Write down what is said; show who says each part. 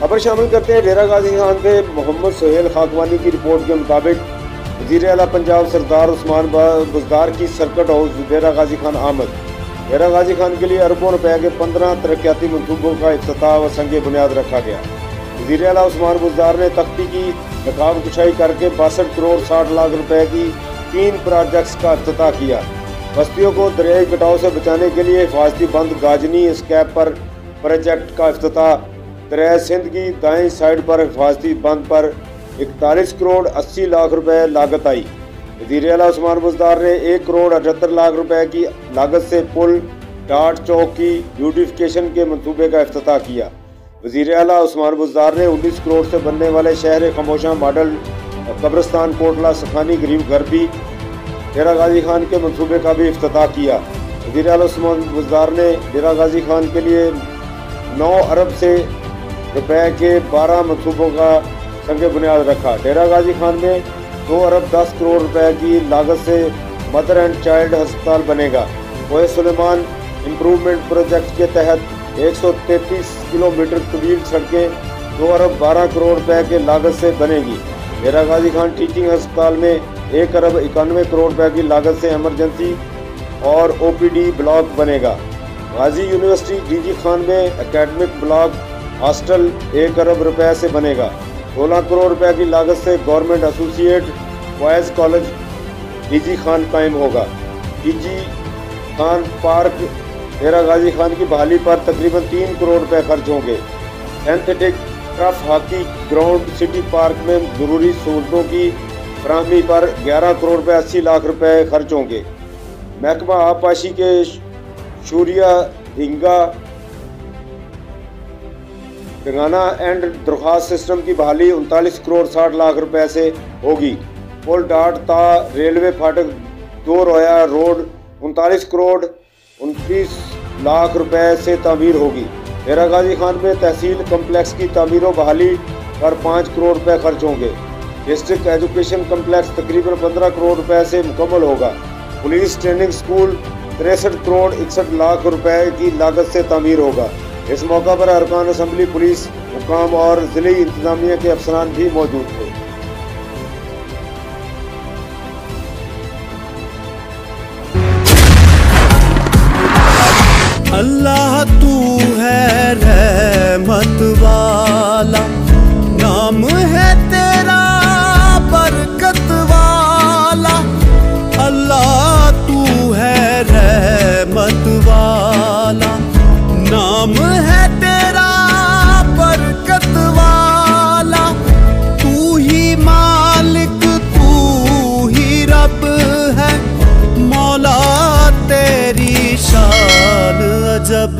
Speaker 1: खबर शामिल करते हैं डेरा गाजी खान के मोहम्मद सोहेल खाकवानी की रिपोर्ट के मुताबिक वज़ीर आला पंजाब सरदार उस्मान बुज़दार की सर्किट हाउस डेरा गाजी खान आमद। डेरा गाजी खान के लिए अरबों रुपए के 15 तरक्याती मनसूबों का इफ्तिताह व संग बुनियाद रखा गया। वज़ीर आला उस्मान बुज़दार ने तख्ती की नकाब कुशाई करके 62 करोड़ 60 लाख रुपए की 3 प्रोजेक्ट्स का इफ्तिताह किया। बस्तियों को दरियाई कटाव से बचाने के लिए हिफाजती बंद गाजनी स्कैप पर प्रोजेक्ट का इफ्तिताह। दरिया सिंध की दाएं साइड पर हिफाजती बंद पर 41 करोड़ 80 लाख रुपए लागत आई। वज़ीर आला उस्मान बुज़दार ने 1 करोड़ 78 लाख रुपए की लागत से पुल डाट चौक की ब्यूटिफिकेशन के मंसूबे का इफ्तिताह किया। वज़ीर आला उस्मान बुज़दार ने 19 करोड़ से बनने वाले शहर खामोशा मॉडल कब्रिस्तान कोटला सखानी गरीब घर भी डेरा गाजी खान के मंसूबे का भी इफ्तिताह किया। वज़ीर आला उस्मान बुज़दार ने डेरा गाजी खान के लिए 9 अरब से रुपए के 12 मंसूबों का संग बुनियाद रखा। डेरा गाजी खान में 2 अरब 10 करोड़ रुपए की लागत से मदर एंड चाइल्ड अस्पताल बनेगा। कोहे सुलेमान इम्प्रूवमेंट प्रोजेक्ट के तहत 133 किलोमीटर तवील सड़कें 2 अरब 12 करोड़ रुपए के लागत से बनेगी। डेरा गाजी खान टीचिंग अस्पताल में 1 अरब 91 करोड़ रुपए की लागत से इमरजेंसी और OPD ब्लॉक बनेगा। गाजी यूनिवर्सिटी डीजी खान में एकेडमिक ब्लॉक हॉस्टल 1 अरब रुपए से बनेगा। 16 करोड़ रुपए की लागत से government associate boys college DG Khan कायम होगा। डीजी खान पार्क डेरा गाजी खान की बहाली पर तकरीबन 3 करोड़ रुपए खर्च होंगे। Synthetic turf hockey ground city park में ज़रूरी सहूलतों की फराहमी पर 11 करोड़ रुपए 80 लाख रुपए खर्च होंगे। महकमा आबपाशी के शूरिया हिंगा ढंगाना एंड दरख्वास्त सिस्टम की बहाली 39 करोड़ 60 लाख रुपए से होगी। पुल डाट ता रेलवे फाटक 2 रोया रोड 39 करोड़ 29 लाख रुपए से तामीर होगी। डेरा गाजी खान में तहसील कम्प्लेक्स की तामीर व बहाली पर 5 करोड़ रुपए खर्च होंगे। डिस्ट्रिक्ट एजुकेशन कम्प्लेक्स तकरीबन 15 करोड़ रुपए से मुकम्मल होगा। Police training school 63 crore 61 lakh रुपए की लागत से तामीर होगा। इस मौका पर अरकान असम्बली पुलिस हुकाम और जिले इंतजामिया के अफसरान भी मौजूद थे।
Speaker 2: अल्लाह तू है रहमत वाला, नाम है तेरा बरकत वाला। अल्लाह तू है रहमत वाला, नाम है तेरा बरकत वाला। तू ही मालिक तू ही रब है, मौला तेरी शान अजब